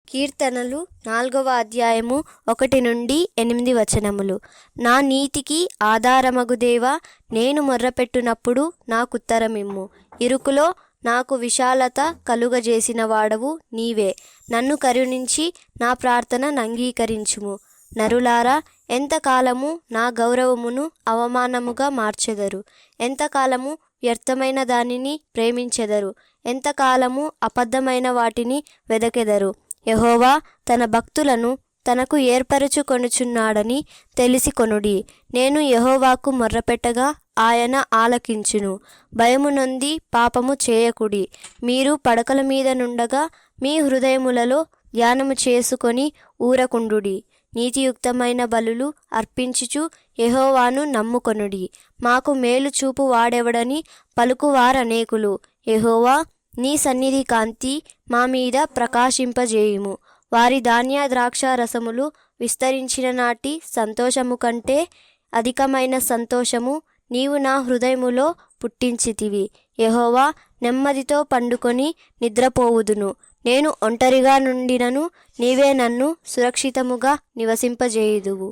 కీర్తనలు 4వ అధ్యాయము 1-8 వచనములు. నా నీతికి ఆధారమగు దేవా, నేను మొర్రపెట్టునప్పుడు నాకుత్తరమిమ్ము. ఇరుకులో నాకు విశాలత కలుగజేసిన వాడవు నీవే. నన్ను కరుణించి నా ప్రార్థనను అంగీకరించుము. నరులారా, ఎంతకాలము నా గౌరవమును అవమానముగా మార్చెదరు? ఎంతకాలము వ్యర్థమైన దానిని ప్రేమించెదరు? ఎంతకాలము అబద్ధమైన వాటిని వెదకెదరు? యెహోవా తన భక్తులను తనకు ఏర్పరచుకొనుచున్నాడని తెలిసి కొనుడి. నేను యెహోవాకు మొర్రపెట్టగా ఆయన ఆలకించును. భయము నొంది పాపము చేయకుడి. మీరు పడకల మీద నుండగా మీ హృదయములలో ధ్యానము చేసుకొని ఊరకుండుడి. నీతియుక్తమైన బలులు అర్పించుచు యెహోవాను నమ్ముకొనుడి. మాకు మేలు చూపు వాడెవడని పలుకువారనేకులు. యెహోవా, నీ సన్నిధి కాంతి మా మీద ప్రకాశింపజేయుము. వారి ధాన్య ద్రాక్ష రసములు విస్తరించిన నాటి సంతోషము కంటే అధికమైన సంతోషము నీవు నా హృదయములో పుట్టించితివి. యెహోవా, నెమ్మదితో పండుకొని నిద్రపోవుదును. నేను ఒంటరిగా నుండినను నీవే నన్ను సురక్షితముగా నివసింపజేయుదువు.